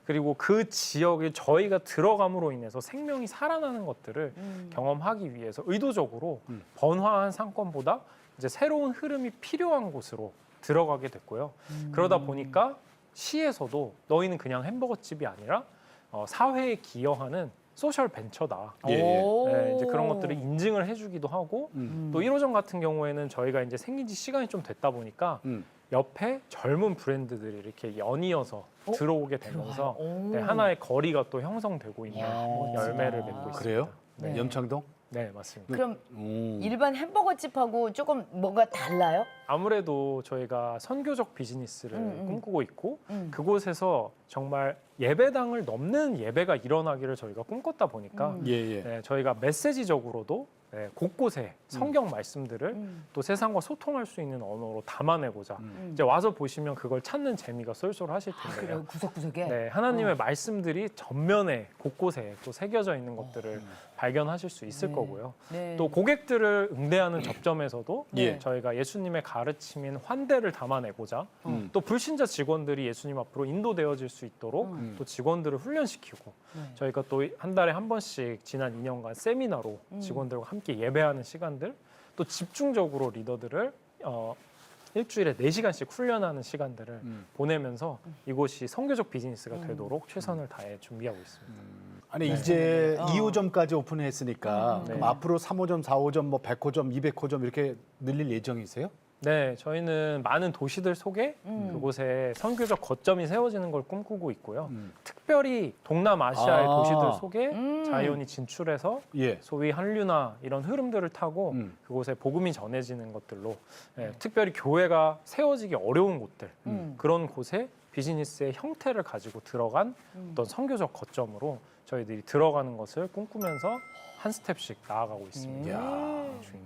그리고 그 지역에 저희가 들어감으로 인해서 생명이 살아나는 것들을 경험하기 위해서 의도적으로 번화한 상권보다 이제 새로운 흐름이 필요한 곳으로 들어가게 됐고요. 그러다 보니까 시에서도 너희는 그냥 햄버거 집이 아니라 사회에 기여하는 소셜 벤처다. 예, 예. 오. 네, 이제 그런 것들을 인증을 해주기도 하고 또 1호점 같은 경우에는 저희가 이제 생긴 지 시간이 좀 됐다 보니까 옆에 젊은 브랜드들이 이렇게 연이어서 들어오게 되면서 오. 네, 하나의 거리가 또 형성되고 있는 열매를 맺고 있습니다. 그래요? 네. 염창동? 네, 맞습니다. 그럼 일반 햄버거 집하고 조금 뭔가 달라요? 아무래도 저희가 선교적 비즈니스를 꿈꾸고 있고 그곳에서 정말 예배당을 넘는 예배가 일어나기를 저희가 꿈꿨다 보니까 예, 예. 네, 저희가 메시지적으로도 네, 곳곳에 성경 말씀들을 또 세상과 소통할 수 있는 언어로 담아내고자 이제 와서 보시면 그걸 찾는 재미가 쏠쏠하실 텐데요. 그래요, 구석구석에. 네, 하나님의 말씀들이 전면에 곳곳에 또 새겨져 있는 것들을 발견하실 수 있을 네. 거고요. 네. 또 고객들을 응대하는 접점에서도 예. 저희가 예수님의 가르침인 환대를 담아내고자 또 불신자 직원들이 예수님 앞으로 인도되어질 수 있도록 또 직원들을 훈련시키고 저희가 또 한 달에 한 번씩 지난 2년간 세미나로 직원들과 함께 예배하는 시간들 또 집중적으로 리더들을 일주일에 4시간씩 훈련하는 시간들을 보내면서 이곳이 선교적 비즈니스가 되도록 최선을 다해 준비하고 있습니다. 아니 이제 2호점까지 오픈했으니까 네. 그럼 앞으로 3호점, 4호점, 뭐 100호점, 200호점 이렇게 늘릴 예정이세요? 네, 저희는 많은 도시들 속에 그곳에 선교적 거점이 세워지는 걸 꿈꾸고 있고요. 특별히 동남아시아의 아. 도시들 속에 자이온이 진출해서 예. 소위 한류나 이런 흐름들을 타고 그곳에 복음이 전해지는 것들로 특별히 교회가 세워지기 어려운 곳들 그런 곳에 비즈니스의 형태를 가지고 들어간 어떤 선교적 거점으로 저희들이 들어가는 것을 꿈꾸면서 한 스텝씩 나아가고 있습니다.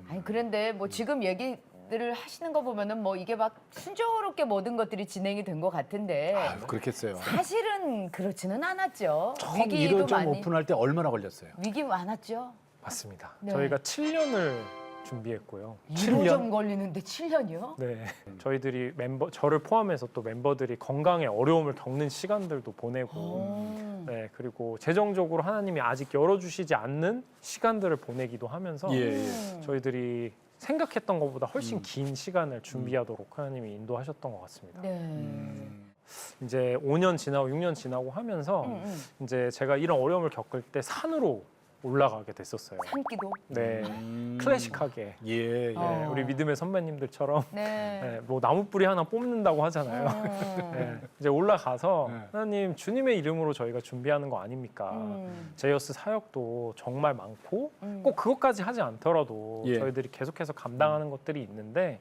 아니 그런데 뭐 지금 얘기들을 하시는 거 보면은 뭐 이게 막 순조롭게 모든 것들이 진행이 된 것 같은데 아유, 그렇겠어요. 사실은 그렇지는 않았죠. 처음 위기도 1호점 많이 오픈할 때 얼마나 걸렸어요? 위기 많았죠. 맞습니다. 네. 저희가 7년을 준비했고요. 1호점 걸리는데 7년이요? 네, 저희들이 저를 포함해서 또 멤버들이 건강에 어려움을 겪는 시간들도 보내고, 네, 그리고 재정적으로 하나님이 아직 열어주시지 않는 시간들을 보내기도 하면서 예, 예. 저희들이 생각했던 것보다 훨씬 긴 시간을 준비하도록 하나님이 인도하셨던 것 같습니다. 네. 이제 5년 지나고 6년 지나고 하면서 이제 제가 이런 어려움을 겪을 때 산으로 올라가게 됐었어요. 산기도. 네, 클래식하게. 예, 예. 네, 우리 믿음의 선배님들처럼 네. 네, 뭐 나무 뿌리 하나 뽑는다고 하잖아요. 네, 이제 올라가서 네. 하나님 주님의 이름으로 저희가 준비하는 거 아닙니까? 제이어스 사역도 정말 많고 꼭 그것까지 하지 않더라도 예. 저희들이 계속해서 감당하는 것들이 있는데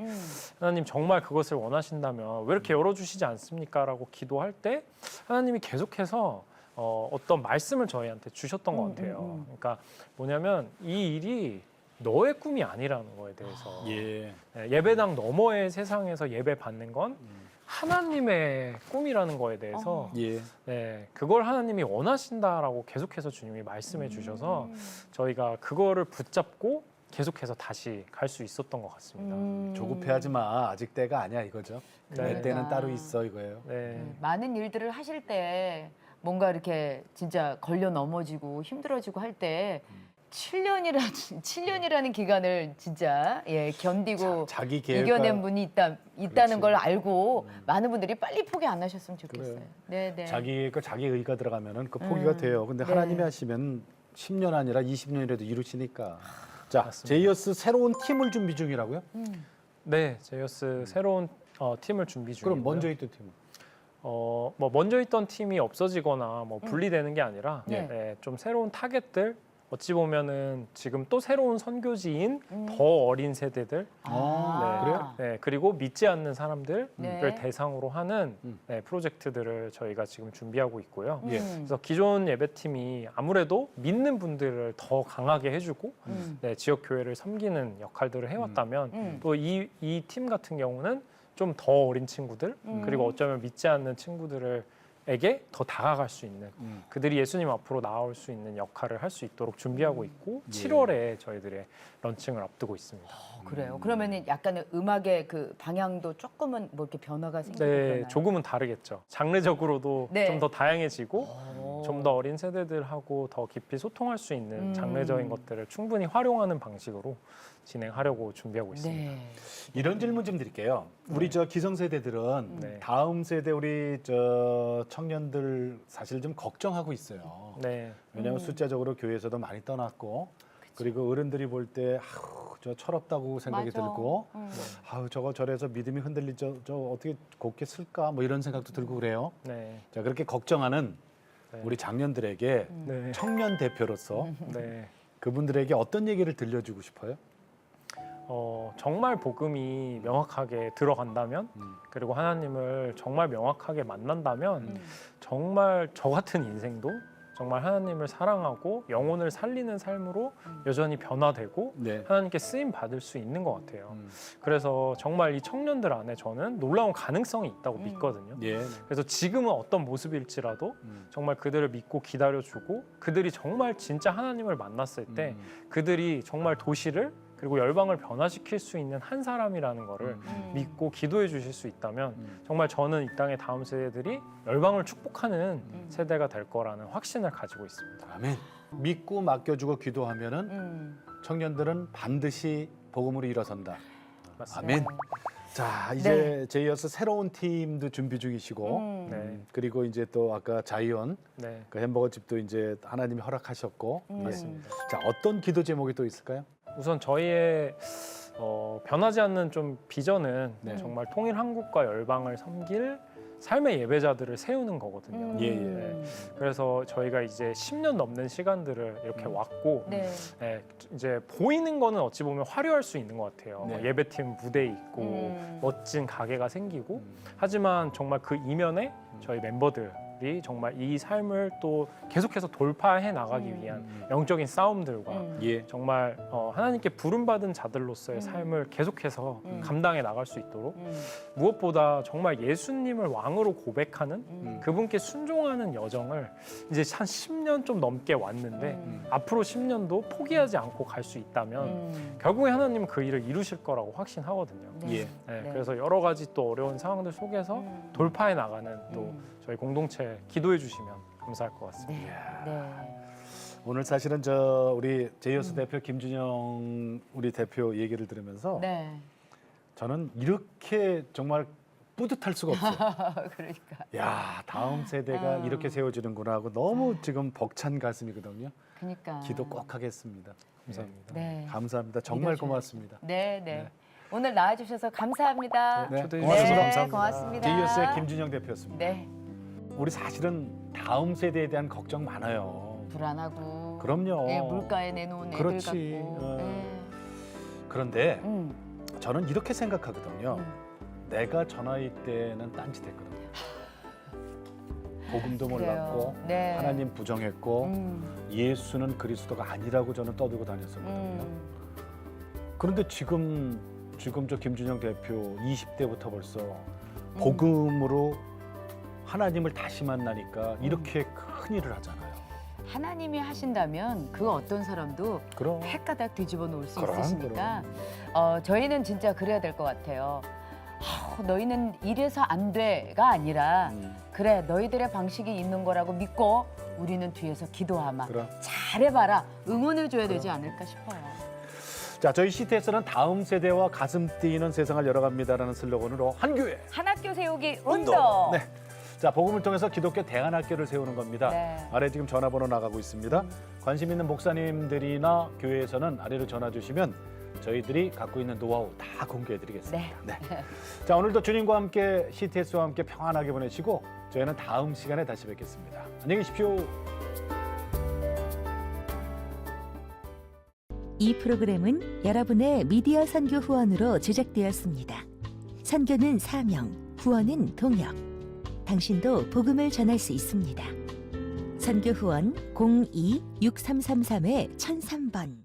하나님 정말 그것을 원하신다면 왜 이렇게 열어주시지 않습니까? 라고 기도할 때 하나님이 계속해서 어떤 말씀을 저희한테 주셨던 것 같아요. 그러니까 뭐냐면 이 일이 너의 꿈이 아니라는 거에 대해서 예. 예배당 너머의 세상에서 예배 받는 건 하나님의 꿈이라는 거에 대해서 예. 네, 그걸 하나님이 원하신다라고 계속해서 주님이 말씀해 주셔서 저희가 그거를 붙잡고 계속해서 다시 갈 수 있었던 것 같습니다. 조급해하지 마. 아직 때가 아니야 이거죠. 네. 내 때는 따로 있어 이거예요. 네. 많은 일들을 하실 때 뭔가 이렇게 진짜 걸려 넘어지고 힘들어지고 할 때 7년이라는 기간을 진짜 견디고 자기 계획과 이겨낸 분이 있다는 그렇지. 걸 알고 많은 분들이 빨리 포기 안 하셨으면 좋겠어요. 그래요. 네, 네. 자기 의가 들어가면은 그 포기가 돼요. 근데 하나님이 네. 하시면 10년 아니라 20년이라도 이루시니까. 자, 맞습니다. 제이어스 새로운 팀을 준비 중이라고요? 네, 제이어스 새로운 팀을 준비 중이고요. 그럼 먼저 있던 팀은? 뭐 먼저 있던 팀이 없어지거나 뭐 분리되는 게 아니라 네. 네, 좀 새로운 타겟들 어찌 보면은 지금 또 새로운 선교지인 더 어린 세대들 아, 네, 그리고 믿지 않는 사람들을 네. 대상으로 하는 네, 프로젝트들을 저희가 지금 준비하고 있고요. 예. 그래서 기존 예배팀이 아무래도 믿는 분들을 더 강하게 해주고 네, 지역 교회를 섬기는 역할들을 해왔다면 또 이 팀 같은 경우는 좀 더 어린 친구들 그리고 어쩌면 믿지 않는 친구들을 에게 더 다가갈 수 있는 그들이 예수님 앞으로 나올 수 있는 역할을 할 수 있도록 준비하고 있고 7월에 저희들의 런칭을 앞두고 있습니다. 그래요. 그러면은 약간의 음악의 그 방향도 조금은 뭐 이렇게 변화가 생기고 네, 그러나요? 조금은 다르겠죠. 장르적으로도 네. 좀 더 다양해지고 오. 좀 더 어린 세대들하고 더 깊이 소통할 수 있는 음. 장르적인 것들을 충분히 활용하는 방식으로 진행하려고 준비하고 있습니다. 네. 이런 질문 좀 드릴게요. 우리 저 기성세대들은 네. 다음 세대 우리 저 청년들 사실 좀 걱정하고 있어요. 네. 왜냐하면 숫자적으로 교회에서도 많이 떠났고 그리고 어른들이 볼 때 아우 저 철없다고 생각이 맞아. 들고 아우 저거 저래서 믿음이 흔들리죠. 저 어떻게 곱게 쓸까 뭐 이런 생각도 들고 그래요. 네. 자 그렇게 걱정하는 네. 우리 장년들에게 네. 청년 대표로서 네. 그분들에게 어떤 얘기를 들려주고 싶어요? 정말 복음이 명확하게 들어간다면 그리고 하나님을 정말 명확하게 만난다면 정말 저 같은 인생도 정말 하나님을 사랑하고 영혼을 살리는 삶으로 여전히 변화되고 네. 하나님께 쓰임 받을 수 있는 것 같아요. 그래서 정말 이 청년들 안에 저는 놀라운 가능성이 있다고 믿거든요. 예. 그래서 지금은 어떤 모습일지라도 정말 그들을 믿고 기다려주고 그들이 정말 진짜 하나님을 만났을 때 그들이 정말 도시를 그리고 열방을 변화시킬 수 있는 한 사람이라는 거를 믿고 기도해 주실 수 있다면 정말 저는 이 땅의 다음 세대들이 열방을 축복하는 세대가 될 거라는 확신을 가지고 있습니다. 아멘. 믿고 맡겨주고 기도하면은 청년들은 반드시 복음으로 일어선다. 맞습니다. 아멘. 자 이제 제 이어서 새로운 팀도 준비 중이시고 네. 그리고 이제 또 아까 자이언 네. 그 햄버거 집도 이제 하나님이 허락하셨고 맞습니다. 자 어떤 기도 제목이 또 있을까요? 우선 저희의 변하지 않는 좀 비전은 네. 정말 통일 한국과 열방을 섬길 삶의 예배자들을 세우는 거거든요. 예, 예. 네. 그래서 저희가 이제 10년 넘는 시간들을 이렇게 왔고 네. 네, 이제 보이는 거는 어찌 보면 화려할 수 있는 것 같아요. 네. 예배팀 무대 있고 멋진 가게가 생기고 하지만 정말 그 이면에 저희 멤버들이 정말 이 삶을 또 계속해서 돌파해 나가기 위한 영적인 싸움들과 예. 정말 하나님께 부름받은 자들로서의 삶을 계속해서 감당해 나갈 수 있도록 무엇보다 정말 예수님을 왕으로 고백하는 그분께 순종하는 여정을 이제 한 10년 좀 넘게 왔는데 앞으로 10년도 포기하지 않고 갈 수 있다면 결국에 하나님은 그 일을 이루실 거라고 확신하거든요. 예. 네, 그래서 여러 가지 또 어려운 상황들 속에서 돌파해 나가는 또 저희 공동체 기도해 주시면 감사할 것 같습니다. 네. 오늘 사실은 저 우리 제이어스 대표 김준영 우리 대표 얘기를 들으면서 네. 저는 이렇게 정말 뿌듯할 수가 없어요. 그러니까. 야 다음 세대가 이렇게 세워지는구나 하고 너무 지금 벅찬 가슴이거든요. 그러니까. 기도 꼭 하겠습니다. 감사합니다. 네. 감사합니다. 정말 믿어줘야지. 고맙습니다. 네, 네. 오늘 나와주셔서 감사합니다. 네, 초대해 고맙습니다. 주셔서 네, 감사합니다. 고맙습니다. 제이어스의 김준영 대표였습니다. 네. 우리 사실은 다음 세대에 대한 걱정 많아요. 불안하고. 그럼요. 네, 물가에 내놓은 애들 그렇지. 같고. 네. 그런데 저는 이렇게 생각하거든요. 음. 내가 저 나이 때는 딴짓했거든요. 복음도 그래요. 몰랐고 네. 하나님 부정했고 예수는 그리스도가 아니라고 저는 떠들고 다녔었거든요. 그런데 지금 저 김준영 대표 20대부터 벌써 복음으로 하나님을 다시 만나니까 이렇게 큰 일을 하잖아요. 하나님이 하신다면 그 어떤 사람도 그럼 헷가닥 뒤집어 놓을 수 그럼, 있으시니까 저희는 진짜 그래야 될 것 같아요. 너희는 이래서 안 돼가 아니라 그래 너희들의 방식이 있는 거라고 믿고 우리는 뒤에서 기도하마 그럼. 잘해봐라 응원해줘야 되지 않을까 싶어요. 자, 저희 시트에서는 다음 세대와 가슴 뛰는 세상을 열어갑니다라는 슬로건으로 한 교회 한 학교 세우기 운동. 네. 자, 복음을 통해서 기독교 대안학교를 세우는 겁니다. 네. 아래 지금 전화번호 나가고 있습니다. 관심 있는 목사님들이나 교회에서는 아래로 전화 주시면 저희들이 갖고 있는 노하우 다 공개해드리겠습니다. 네. 자, 오늘도 주님과 함께 CTS와 함께 평안하게 보내시고 저희는 다음 시간에 다시 뵙겠습니다. 안녕히 계십시오. 이 프로그램은 여러분의 미디어 선교 후원으로 제작되었습니다. 선교는 사명, 후원은 동역. 당신도 복음을 전할 수 있습니다. 선교 후원 02-6333-1003번